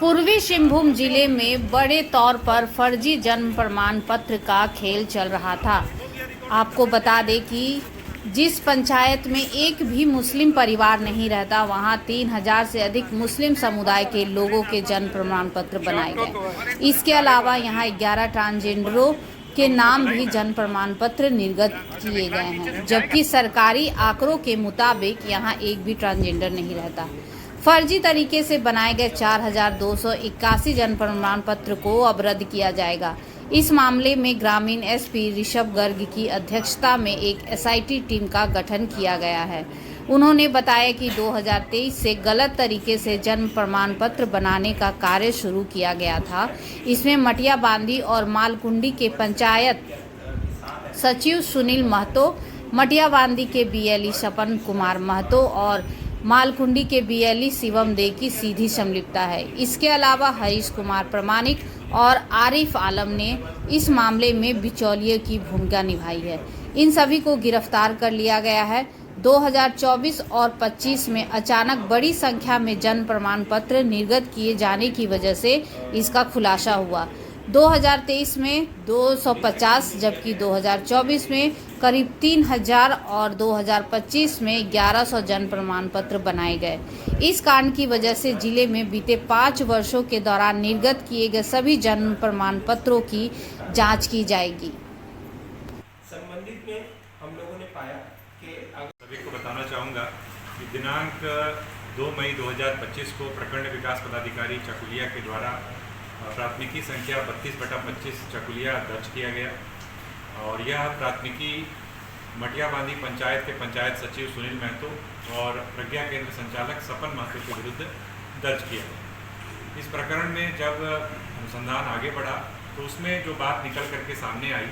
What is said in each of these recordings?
पूर्वी सिंहभूम जिले में बड़े तौर पर फर्जी जन्म प्रमाण पत्र का खेल चल रहा था। आपको बता दें कि जिस पंचायत में एक भी मुस्लिम परिवार नहीं रहता, वहां 3000 से अधिक मुस्लिम समुदाय के लोगों के जन्म प्रमाण पत्र बनाए गए। इसके अलावा यहां 11 ट्रांसजेंडरों के नाम भी जन्म प्रमाण पत्र निर्गत किए गए हैं, जबकि सरकारी आंकड़ों के मुताबिक यहां एक भी ट्रांसजेंडर नहीं रहता। फर्जी तरीके से बनाए गए 4281 जन्म प्रमाण पत्र को अब रद्द किया जाएगा। इस मामले में ग्रामीण एसपी ऋषभ गर्ग की अध्यक्षता में एक एसआईटी टीम का गठन किया गया है। उन्होंने बताया कि 2023 से गलत तरीके से जन्म प्रमाण पत्र बनाने का कार्य शुरू किया गया था। इसमें मटिया बांदी और मालकुंडी के पंचायत सचिव सुनील महतो, मटिया बांदी के बीएलई सपन कुमार महतो और मालकुंडी के बीएलई शिवम दे की सीधी संलिप्तता है। इसके अलावा हरीश कुमार प्रमाणिक और आरिफ आलम ने इस मामले में बिचौलिए की भूमिका निभाई है। इन सभी को गिरफ्तार कर लिया गया है। 2024 और 25 में अचानक बड़ी संख्या में जन्म प्रमाण पत्र निर्गत किए जाने की वजह से इसका खुलासा हुआ। 2023 में 250 जबकि 2024 में करीब 3000 और 2025 में 1100 जन्म प्रमाण पत्र बनाए गए। इस कांड की वजह से जिले में बीते 5 वर्षों के दौरान निर्गत किए गए सभी जन्म प्रमाण पत्रों की जांच की जाएगी। संबंधित में हम लोगों ने पाया कि सभी को बताना चाहूँगा कि दिनांक 2 मई 2025 को प्रखंड विकास पदाधिकारी चकुलिया के द्वारा प्राथमिकी संख्या 32/25 चकुलिया दर्ज किया गया और यह प्राथमिकी मटिया बांदी पंचायत के पंचायत सचिव सुनील महतो और प्रज्ञा केंद्र संचालक सपन महतो के विरुद्ध दर्ज किया गया। इस प्रकरण में जब अनुसंधान आगे बढ़ा तो उसमें जो बात निकल करके सामने आई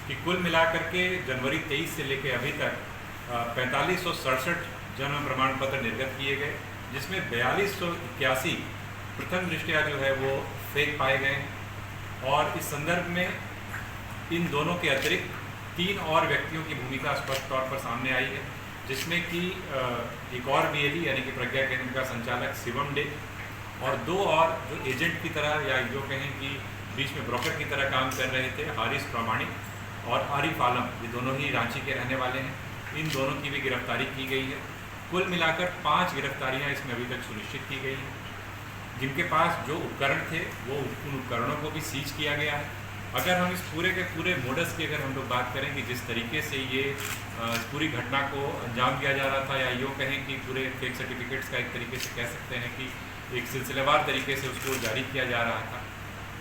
कि कुल मिलाकर के जनवरी 23 से लेकर अभी तक 4567 जन्म प्रमाण पत्र निर्गत किए गए, जिसमें 4281 प्रथम दृष्टया जो है वो फेक पाए गए हैं। और इस संदर्भ में इन दोनों के अतिरिक्त 3 और व्यक्तियों की भूमिका स्पष्ट तौर पर सामने आई है, जिसमें कि एक और बीएलई यानी कि प्रज्ञा केंद्र का संचालक शिवम डे और 2 और जो एजेंट की तरह या जो कहें कि बीच में ब्रोकर की तरह काम कर रहे थे, हारिस प्रामाणिक और आरिफ आलम, ये दोनों ही रांची के रहने वाले हैं। इन दोनों की भी गिरफ्तारी की गई है। कुल मिलाकर 5 गिरफ्तारियाँ इसमें अभी तक सुनिश्चित की गई हैं। जिनके पास जो उपकरण थे वो उन उपकरणों को भी सीज किया गया है। अगर हम इस पूरे के पूरे मोडस की अगर हम लोग बात करें कि जिस तरीके से ये पूरी घटना को अंजाम दिया जा रहा था, या यूँ कहें कि पूरे फेक सर्टिफिकेट्स का एक तरीके से कह सकते हैं कि एक सिलसिलेवार तरीके से उसको जारी किया जा रहा था,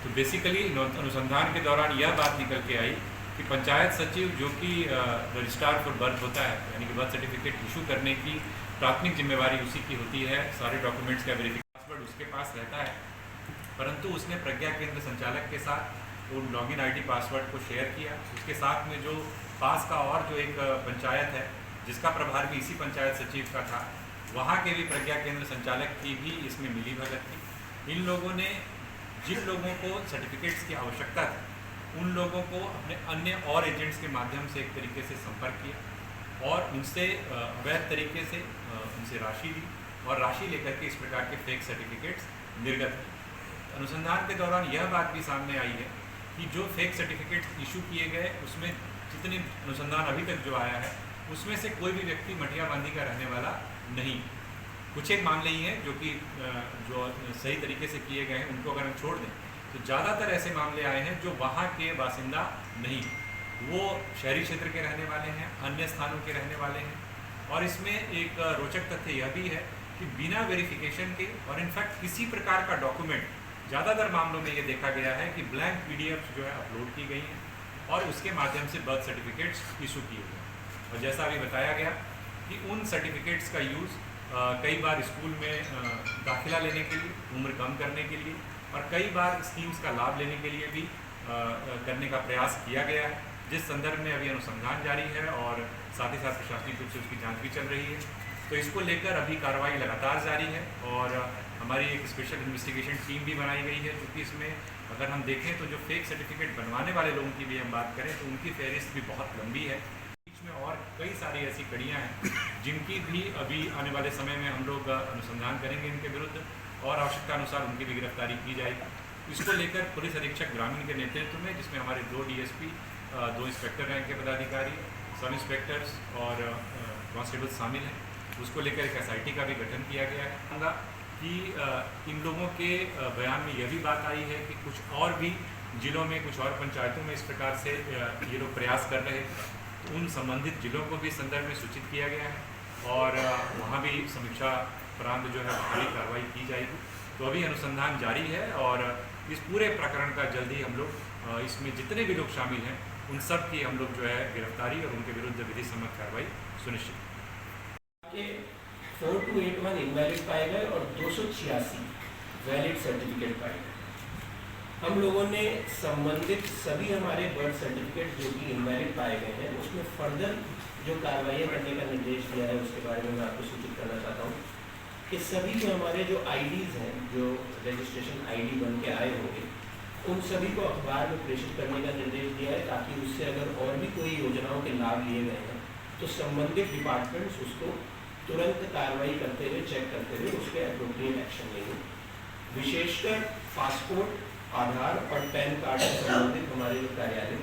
तो बेसिकली अनुसंधान के दौरान यह बात निकल के आई कि पंचायत सचिव जो कि रजिस्ट्रार फॉर बर्थ होता है, यानी कि बर्थ सर्टिफिकेट इशू करने की प्राथमिक जिम्मेवारी उसी की होती है, सारे डॉक्यूमेंट्स का वेरिफिकेशन उसके पास रहता है, परंतु उसने प्रज्ञा केंद्र संचालक के साथ उन लॉगिन आईडी पासवर्ड को शेयर किया। उसके साथ में जो पास का और जो एक पंचायत है जिसका प्रभार भी इसी पंचायत सचिव का था, वहाँ के भी प्रज्ञा केंद्र संचालक की भी इसमें मिली भगत थी। इन लोगों ने जिन लोगों को सर्टिफिकेट्स की आवश्यकता थी उन लोगों को अपने अन्य और एजेंट्स के माध्यम से एक तरीके से संपर्क किया और उनसे अवैध तरीके से उनसे राशि ली और राशि लेकर के इस प्रकार के फेक सर्टिफिकेट्स निर्गत किए। अनुसंधान के दौरान यह बात भी सामने आई है कि जो फेक सर्टिफिकेट्स इशू किए गए उसमें जितने अनुसंधान अभी तक जो आया है उसमें से कोई भी व्यक्ति मटिया बांदी का रहने वाला नहीं। कुछ एक मामले ही हैं जो कि जो सही तरीके से किए गए हैं, उनको अगर हम छोड़ दें तो ज़्यादातर ऐसे मामले आए हैं जो वहाँ के बासिंदा नहीं, वो शहरी क्षेत्र के रहने वाले हैं, अन्य स्थानों के रहने वाले हैं। और इसमें एक रोचक तथ्य यह भी है कि बिना वेरिफिकेशन के और इनफैक्ट किसी प्रकार का डॉक्यूमेंट, ज़्यादातर मामलों में ये देखा गया है कि ब्लैंक पीडीएफ जो है अपलोड की गई हैं और उसके माध्यम से बर्थ सर्टिफिकेट्स इशू किए गए। और जैसा अभी बताया गया कि उन सर्टिफिकेट्स का यूज़ कई बार स्कूल में दाखिला लेने के लिए, उम्र कम करने के लिए और कई बार स्कीम्स का लाभ लेने के लिए भी करने का प्रयास किया गया है, जिस संदर्भ में अभी अनुसंधान जारी है और साथ ही साथ प्रशासनिक रूप से उसकी जांच भी चल रही है। तो इसको लेकर अभी कार्रवाई लगातार जारी है और हमारी एक स्पेशल इन्वेस्टिगेशन टीम भी बनाई गई है, क्योंकि इसमें अगर हम देखें तो जो फेक सर्टिफिकेट बनवाने वाले लोगों की भी हम बात करें तो उनकी फहरिस्त भी बहुत लंबी है। बीच में और कई सारी ऐसी कड़ियाँ हैं जिनकी भी अभी आने वाले समय में हम लोग अनुसंधान करेंगे इनके विरुद्ध और आवश्यकता अनुसार उनकी भी गिरफ्तारी की जाएगी। इसको लेकर पुलिस अधीक्षक ग्रामीण के नेतृत्व में, जिसमें हमारे 2 DSP, 2 इंस्पेक्टर रैंक के पदाधिकारी, सब इंस्पेक्टर्स और कांस्टेबल शामिल हैं, उसको लेकर एक SIT का भी गठन किया गया है। कि इन लोगों के बयान में यह भी बात आई है कि कुछ और भी जिलों में, कुछ और पंचायतों में इस प्रकार से ये लोग प्रयास कर रहे हैं, तो उन संबंधित जिलों को भी संदर्भ में सूचित किया गया है और वहाँ भी समीक्षा प्रांत जो है भारी कार्रवाई की जाएगी। तो अभी अनुसंधान जारी है और इस पूरे प्रकरण का जल्दी हम लोग इसमें जितने भी लोग शामिल हैं उन सब की हम लोग जो है गिरफ्तारी और उनके विरुद्ध विधि सम्मत कार्रवाई सुनिश्चित। 4281 इनवैलिड पाए गए और 286 वैलिड सर्टिफिकेट पाए गए। हम लोगों ने संबंधित सभी हमारे बर्थ सर्टिफिकेट जो कि इनवैलिड पाए गए हैं उसमें फर्दर जो कार्रवाई करने का निर्देश दिया है उसके बारे में मैं आपको सूचित करना चाहता हूँ कि सभी जो हमारे जो IDs हैं, जो रजिस्ट्रेशन ID बन के आए होंगे, उन सभी को अखबार में प्रेषित करने का निर्देश दिया है ताकि उससे अगर और भी कोई योजनाओं के लाभ लिए गए हैं तो संबंधित डिपार्टमेंट्स उसको तुरंत कार्रवाई करते हुए, चेक करते हुए उस पर एप्रोप्रिएट एक्शन लेंगे। विशेषकर पासपोर्ट, आधार और पैन कार्ड से संबंधित हमारे जो कार्यालय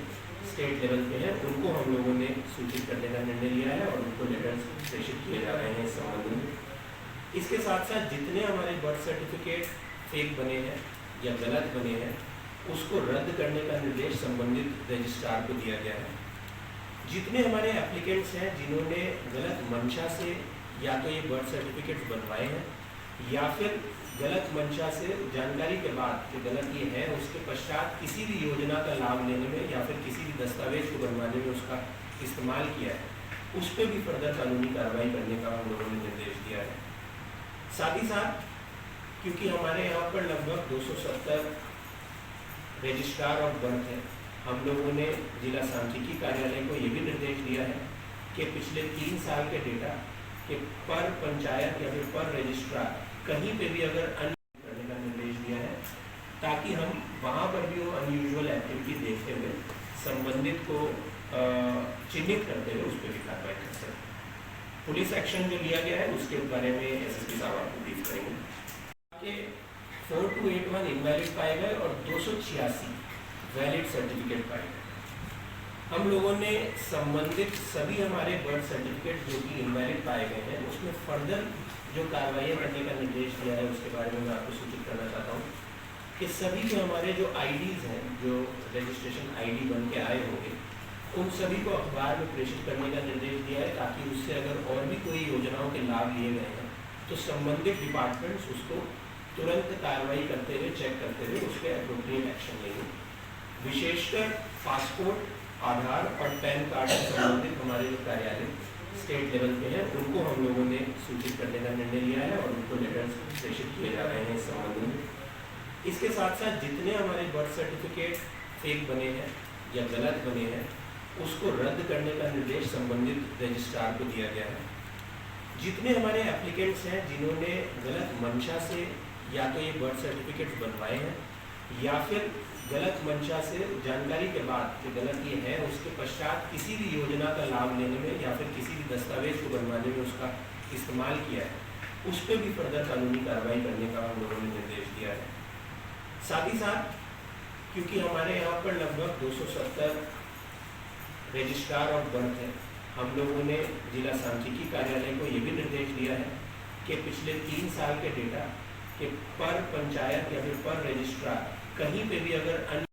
स्टेट लेवल पे हैं उनको हम लोगों ने सूचित करने का निर्णय लिया है और उनको लेटर्स प्रेषित किए जा रहे हैं इस संबंध में। इसके साथ साथ जितने हमारे बर्थ सर्टिफिकेट फेक बने हैं या गलत बने हैं उसको रद्द करने का निर्देश संबंधित रजिस्ट्रार को दिया गया है। जितने हमारे एप्लीकेंट्स हैं जिन्होंने गलत मंशा से या तो ये बर्थ सर्टिफिकेट बनवाए हैं या फिर गलत मंशा से जानकारी के बाद कि गलत ये है उसके पश्चात किसी भी योजना का लाभ लेने में या फिर किसी भी दस्तावेज को बनवाने में उसका इस्तेमाल किया है, उस पर भी फर्दर कानूनी कार्रवाई करने का हम लोगों ने निर्देश दिया है। साथ ही साथ क्योंकि हमारे यहाँ पर लगभग 270 रजिस्ट्रार और बर्थ हैं, हम लोगों ने जिला सांख्यिकी कार्यालय को ये भी निर्देश दिया है कि पिछले 3 साल के डेटा कि पर पंचायत या फिर पर रजिस्ट्रार कहीं पे भी अगर करने का निर्देश दिया है ताकि हम वहाँ पर भी वो अनयूजुअल एक्टिविटी देखते हुए संबंधित को चिन्हित करते हुए उस पर भी कार्रवाई कर सकते। पुलिस एक्शन जो लिया गया है उसके बारे में SSP साहब आपको ब्रीफ करेंगे। 4281 इनवैलिड पाए गए और 286 वैलिड सर्टिफिकेट पाए गए। हम लोगों ने संबंधित सभी हमारे बर्थ सर्टिफिकेट जो कि इनवैलिड पाए गए हैं उसमें फर्दर जो कार्रवाई करने का निर्देश दिया है उसके बारे में मैं आपको सूचित करना चाहता हूँ कि सभी जो हमारे जो IDs हैं, जो रजिस्ट्रेशन ID बन के आए होंगे, उन सभी को अखबार में प्रेषित करने का निर्देश दिया है ताकि उससे अगर और भी कोई योजनाओं के लाभ लिए गए हैं तो संबंधित डिपार्टमेंट्स उसको तुरंत कार्रवाई करते हुए, चेक करते हुए उस पर एप्रोप्रिएट एक्शन लेंगे। विशेषकर पासपोर्ट, आधार और पैन कार्ड से संबंधित हमारे जो कार्यालय स्टेट लेवल पे हैं उनको हम लोगों ने सूचित करने का निर्णय लिया है और उनको लेटर्स प्रेषित किए जा रहे हैं इस संबंध में। इसके साथ साथ जितने हमारे बर्थ सर्टिफिकेट फेक बने हैं या गलत बने हैं उसको रद्द करने का निर्देश संबंधित रजिस्ट्रार को दिया गया है। जितने हमारे एप्लीकेंट्स हैं जिन्होंने गलत मंशा से या तो ये बर्थ सर्टिफिकेट बनवाए हैं या फिर गलत मंशा से जानकारी के बाद कि गलत ये है उसके पश्चात किसी भी योजना का लाभ लेने में या फिर किसी भी दस्तावेज को बनवाने में उसका इस्तेमाल किया है, उस पर भी फर्दर कानूनी कार्रवाई करने का हम लोगों ने निर्देश दिया है। साथ ही साथ क्योंकि हमारे यहाँ पर लगभग 270 रजिस्ट्रार और बर्थ हैं, हम लोगों ने जिला सांख्यिकी कार्यालय को ये भी निर्देश दिया है कि पिछले 3 साल के डेटा कि पर पंचायत या फिर पर रजिस्ट्रार कहीं पे भी अगर